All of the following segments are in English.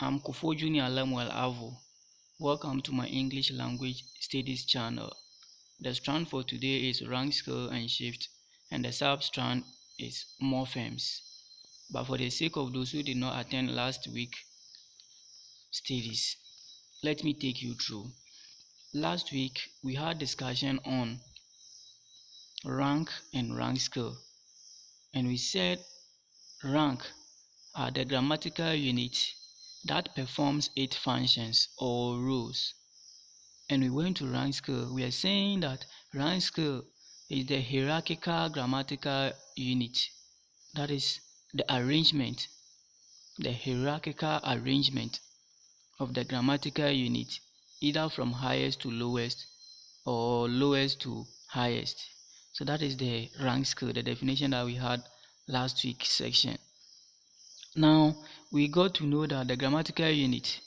I'm Kofo Junior Lemuel Avo. Welcome to my English language studies channel. The strand for today is rank, scale, and shift, and the sub-strand is morphemes. But for the sake of those who did not attend last week studies, let me take you through. Last week we had discussion on rank and rank scale, and we said rank are the grammatical unit that performs 8 functions or roles. And we went to rank scale. We are saying that rank scale is the hierarchical grammatical unit. That is the arrangement, the hierarchical arrangement of the grammatical unit, either from highest to lowest or lowest to highest. So that is the rank scale, the definition that we had last week's section. Now we got to know that the grammatical unit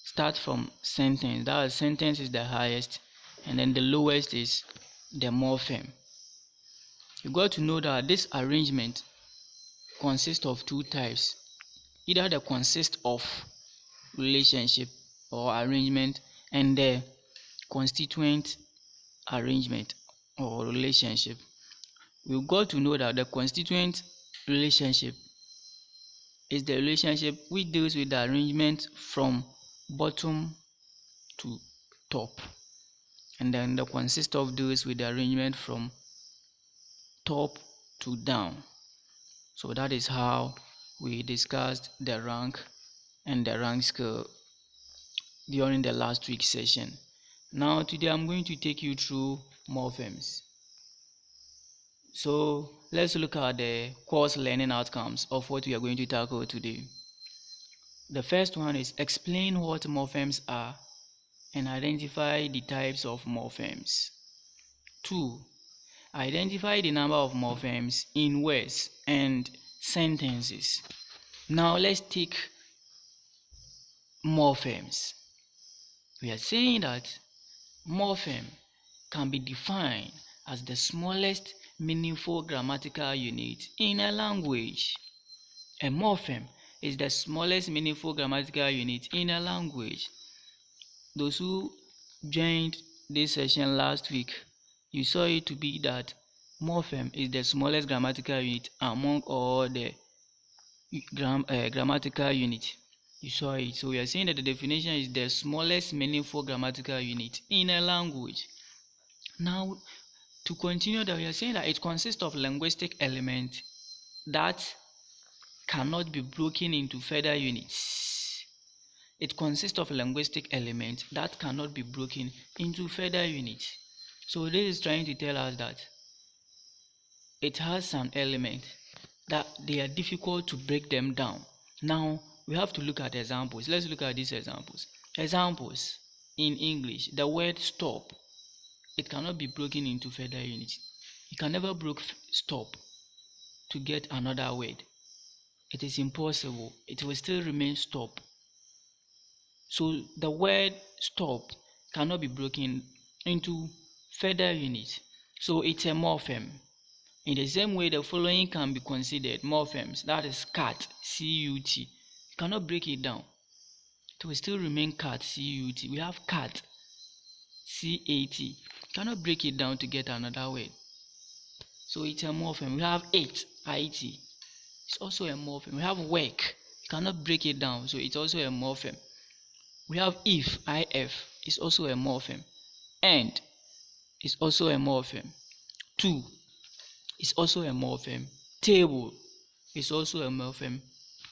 starts from sentence. That is, sentence is the highest, and then the lowest is the morpheme. You got to know that this arrangement consists of two types. Either the consist of relationship or arrangement, and the constituent arrangement or relationship. We got to know that the constituent relationship is the relationship which deals with the arrangement from bottom to top, and then the consist of deals with the arrangement from top to down. So that is how we discussed the rank and the rank scale during the last week's session. Now today I'm going to take you through morphemes. So let's look at the course learning outcomes of what we are going to tackle today. The first one is explain what morphemes are and identify the types of morphemes. 2. Identify the number of morphemes in words and sentences. Now let's take morphemes. We are saying that morpheme can be defined as the smallest meaningful grammatical unit in a language. A morpheme is the smallest meaningful grammatical unit in a language. Those who joined this session last week, you saw it to be that morpheme is the smallest grammatical unit among all the grammatical unit. You saw it. So we are saying that the definition is the smallest meaningful grammatical unit in a language. Now to continue that, we are saying that it consists of linguistic elements that cannot be broken into further units. It consists of linguistic elements that cannot be broken into further units. So this is trying to tell us that it has some elements that they are difficult to break them down. Now we have to look at examples. Let's look at these examples. Examples in English: the word stop. It cannot be broken into further units. You can never break stop to get another word. It is impossible. It will still remain stop. So the word stop cannot be broken into further units. So it's a morpheme. In the same way, the following can be considered morphemes. That is cat, C-U-T. You cannot break it down. It will still remain cat, C-U-T. We have cat, C-A-T. You cannot break it down to get another word. So it's a morpheme. We have it, I-T. It's also a morpheme. We have work. You cannot break it down, so it's also a morpheme. We have if, IF. It's also a morpheme. And is also a morpheme. To is also a morpheme. Table is also a morpheme,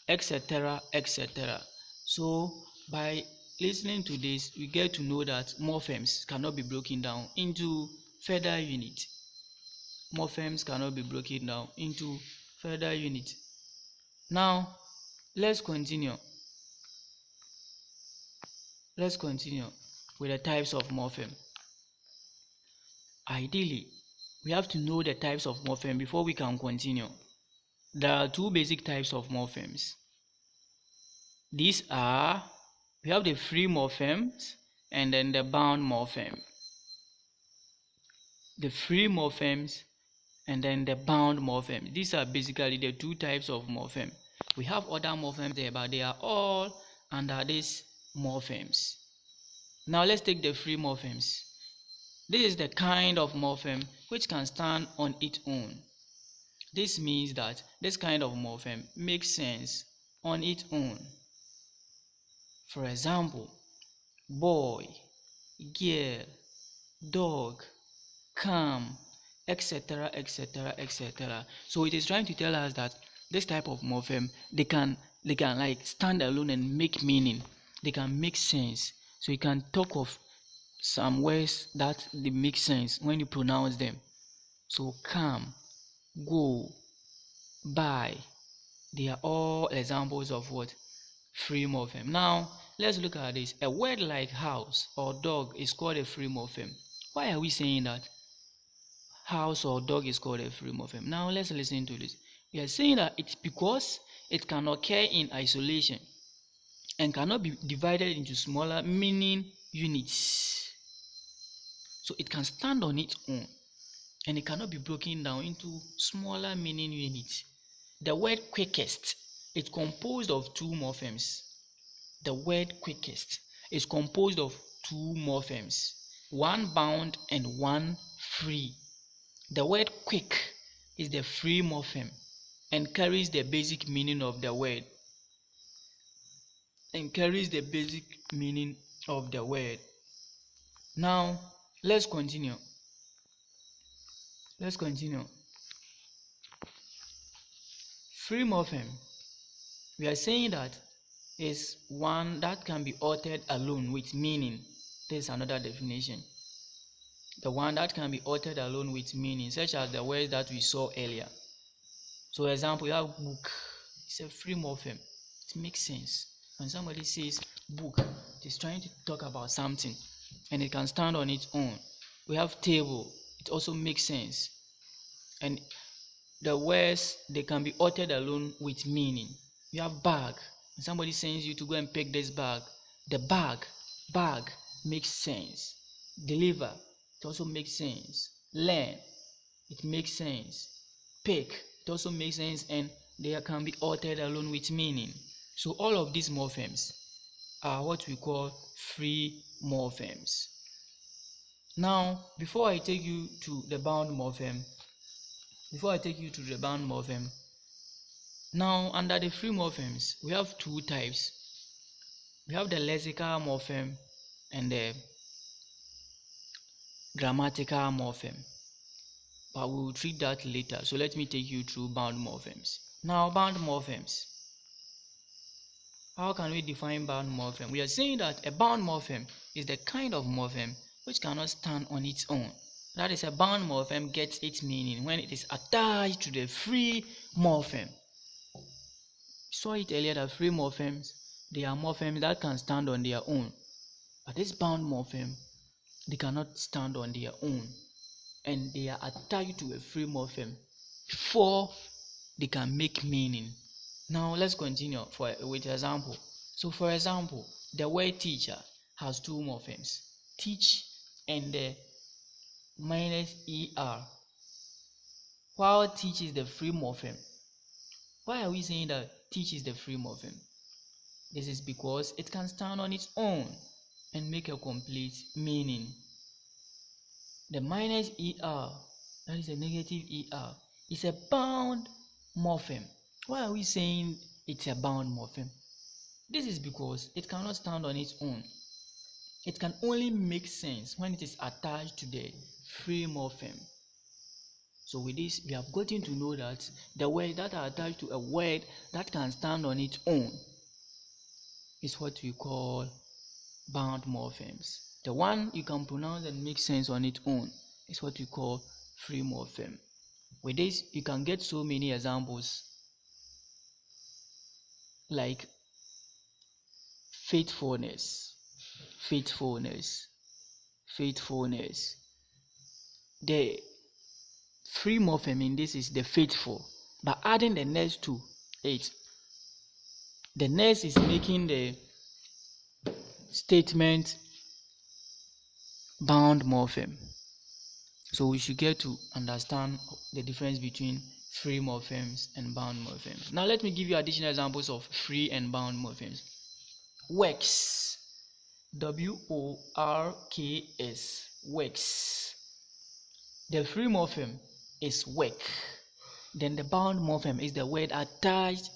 etc., etc. So by listening to this, we get to know that morphemes cannot be broken down into further units. Morphemes cannot be broken down into further units. Now let's continue. Let's continue with the types of morpheme. Ideally, we have to know the types of morpheme before we can continue. There are two basic types of morphemes. These are, we have the free morphemes and then the bound morpheme. The free morphemes and then the bound morpheme. These are basically the two types of morpheme. We have other morphemes there, but they are all under these morphemes. Now let's take the free morphemes. This is the kind of morpheme which can stand on its own. This means that this kind of morpheme makes sense on its own. For example, boy, girl, dog, calm, etc., etc., etc. So it is trying to tell us that this type of morpheme, they can like stand alone and make meaning. They can make sense. So you can talk of some words that they make sense when you pronounce them. So come, go, buy, they are all examples of what? Free morpheme. Now let's look at this. A word like house or dog is called a free morpheme. Why are we saying that house or dog is called a free morpheme? Now let's listen to this. We are saying that it's because it can occur in isolation and cannot be divided into smaller meaning units. So it can stand on its own and it cannot be broken down into smaller meaning units. The word quickest is composed of two morphemes. The word quickest is composed of two morphemes, one bound and one free. The word quick is the free morpheme and carries the basic meaning of the word. Now let's continue. Free morpheme, we are saying that is one that can be altered alone with meaning. This is another definition. The one that can be altered alone with meaning, such as the words that we saw earlier. So example, you have book. It's a free morpheme. It makes sense. When somebody says book, it is trying to talk about something and it can stand on its own. We have table. It also makes sense. And the words, they can be altered alone with meaning. You have bag. When somebody sends you to go and pick this bag, the bag makes sense. Deliver, it also makes sense. Learn, it makes sense. Pick, it also makes sense, and they can be altered alone with meaning. So all of these morphemes are what we call free morphemes. Now, before I take you to the bound morpheme, now under the free morphemes, we have two types. We have the lexical morpheme and the grammatical morpheme, but we will treat that later. So let me take you through bound morphemes. Now, bound morphemes. How can we define bound morpheme? We are saying that a bound morpheme is the kind of morpheme which cannot stand on its own. That is, a bound morpheme gets its meaning when it is attached to the free morpheme. We saw it earlier that free morphemes, they are morphemes that can stand on their own. But this bound morpheme, they cannot stand on their own, and they are attached to a free morpheme before they can make meaning. Now let's continue with example. So for example, the word teacher has two morphemes, teach and the minus er. While teach is the free morpheme. Why are we saying that teach is the free morpheme? This is because it can stand on its own and make a complete meaning. The minus er, that is a negative er, is a bound morpheme. Why are we saying it's a bound morpheme? This is because it cannot stand on its own. It can only make sense when it is attached to the free morpheme. So with this, we have gotten to know that the words that are attached to a word that can stand on its own is what we call bound morphemes. The one you can pronounce and make sense on its own is what we call free morpheme. With this, you can get so many examples like faithfulness. The free morpheme in this is the faithful, but adding the next to it, the next is making the statement bound morpheme. So we should get to understand the difference between free morphemes and bound morphemes. Now let me give you additional examples of free and bound morphemes. works. W-O-R-K-S, works. The free morpheme is work. Then the bound morpheme is the word attached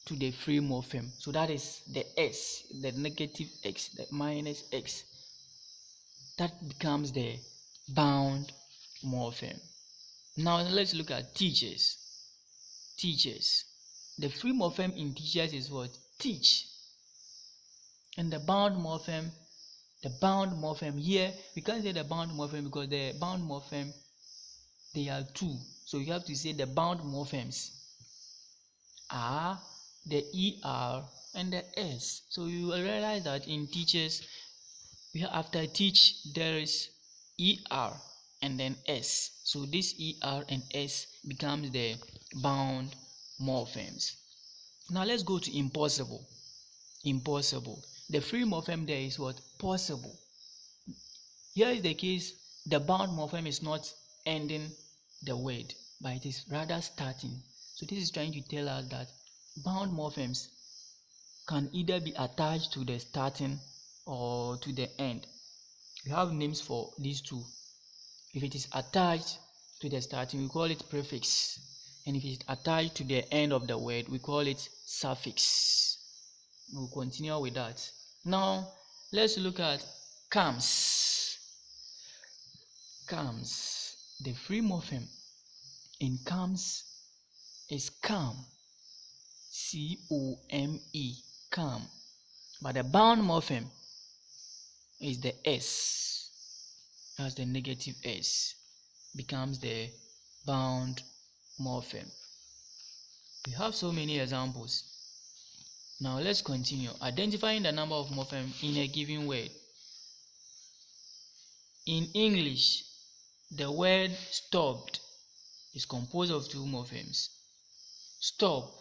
to the free morpheme. So that is the S, the negative X, the minus X. That becomes the bound morpheme. Now let's look at teachers. Teachers. The free morpheme in teachers is what? Teach. And the bound morpheme here, we can't say the bound morpheme because the bound morpheme, they are two. So you have to say the bound morphemes are the ER and the S. So you will realize that in teachers, after teach, there is ER and then S. So this ER and S becomes the bound morphemes. Now let's go to impossible. Impossible. The free morpheme there is what? Possible. Here is the case, the bound morpheme is not ending the word, but it is rather starting. So this is trying to tell us that bound morphemes can either be attached to the starting or to the end. We have names for these two. If it is attached to the starting, we call it prefix. And if it is attached to the end of the word, we call it suffix. We'll continue with that. Now, let's look at comes. Comes. The free morpheme in comes is come. C-O-M-E. Come. But the bound morpheme is the S. As the negative S becomes the bound morpheme. We have so many examples. Now let's continue. Identifying the number of morphemes in a given word. In English, the word stopped is composed of two morphemes. Stop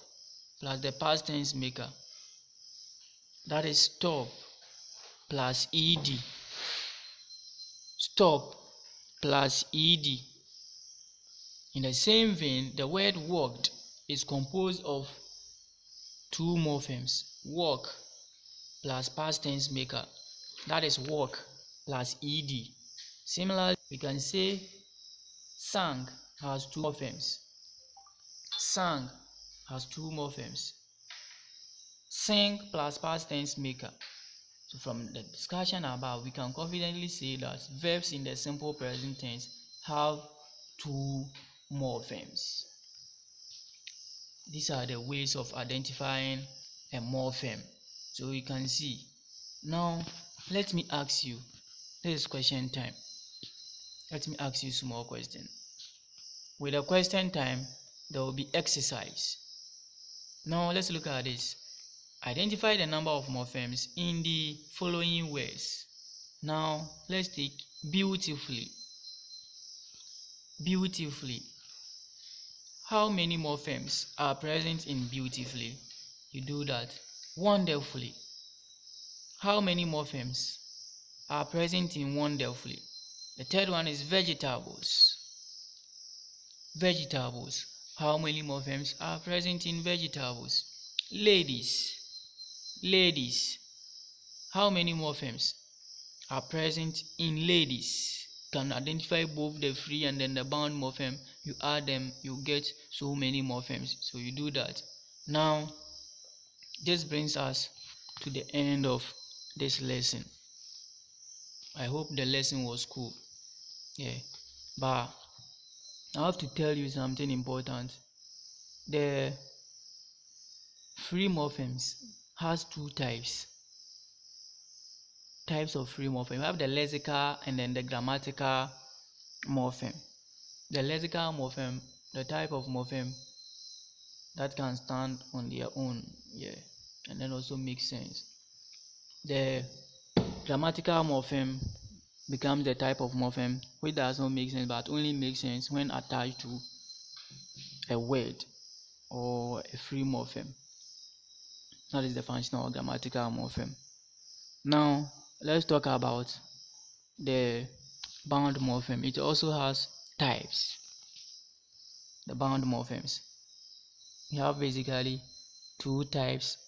plus the past tense maker. That is stop plus ed. Stop plus ed. In the same vein, the word walked is composed of two morphemes. Walk plus past tense maker. That is walk plus ed. Similarly, we can say sang has two morphemes. Sang has two morphemes. Sing plus past tense maker. So from the discussion above, we can confidently say that verbs in the simple present tense have two morphemes. These are the ways of identifying a morpheme. So you can see. Now, let me ask you. This is question time. Let me ask you a small question. With the question time, there will be exercise. Now, let's look at this. Identify the number of morphemes in the following words. Now, let's take beautifully. Beautifully. How many morphemes are present in beautifully? You do that. Wonderfully. How many morphemes are present in wonderfully? The third one is vegetables. Vegetables. How many morphemes are present in vegetables? Ladies. Ladies. How many morphemes are present in ladies? You can identify both the free and then the bound morpheme. You add them, you get so many morphemes. So you do that. Now, this brings us to the end of this lesson. I hope the lesson was cool. Yeah. But I have to tell you something important. The free morphemes has two types of free morpheme. We have the lexical and then the grammatical morpheme. The lexical morpheme, the type of morpheme that can stand on their own, yeah, and then also make sense. The grammatical morpheme becomes the type of morpheme which does not make sense but only makes sense when attached to a word or a free morpheme. That is the functional grammatical morpheme. Now, let's talk about the bound morpheme. It also has types. The bound morphemes. We have basically two types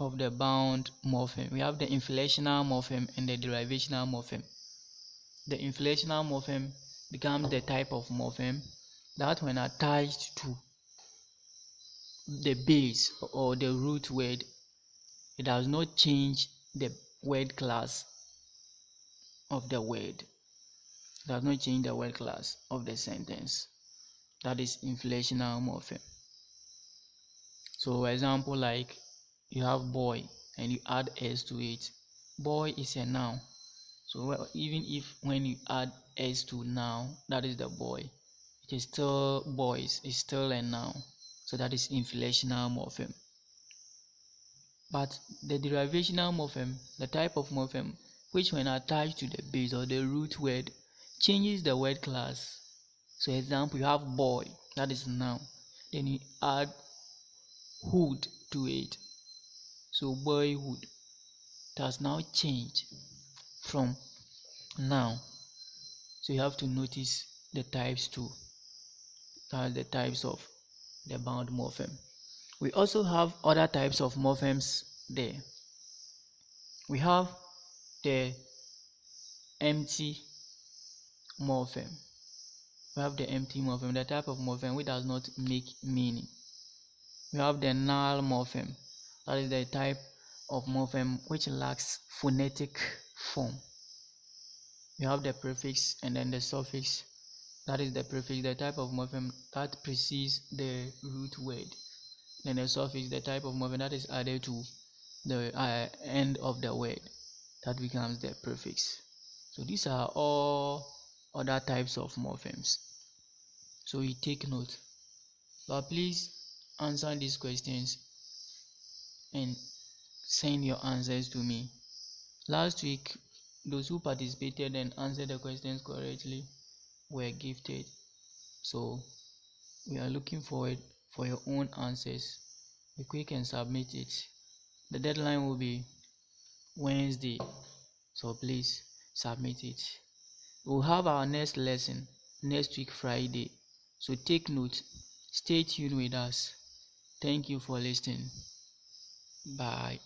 of the bound morpheme. We have the inflectional morpheme and the derivational morpheme. The inflectional morpheme becomes the type of morpheme that when attached to the base or the root word, it does not change the word class of the word. It does not change the word class of the sentence. That is inflectional morpheme. So for example, like you have boy and you add s to it. Boy is a noun. So even if when you add s to noun, that is the boy, it is still boys, it's still a noun. So that is inflectional morpheme. But the derivational morpheme, the type of morpheme which when attached to the base or the root word changes the word class. So example, you have boy, that is noun. Then you add hood to it. So boyhood, it has now changed from noun. So you have to notice the types too. That's the types of the bound morpheme. We also have other types of morphemes there. We have the empty morpheme. We have the empty morpheme, the type of morpheme which does not make meaning. We have the null morpheme. That is the type of morpheme which lacks phonetic form. You have the prefix and then the suffix. That is the prefix, the type of morpheme that precedes the root word. Then the suffix, the type of morpheme that is added to the end of the word. That becomes the prefix. So these are all other types of morphemes. So you take note. But please answer these questions and send your answers to me. Last week, those who participated and answered the questions correctly were gifted. So we are looking forward for your own answers. Be quick and submit it. The deadline will be Wednesday, so please submit it. We'll have our next lesson next week Friday, so take note. Stay tuned with us. Thank you for listening. Bye.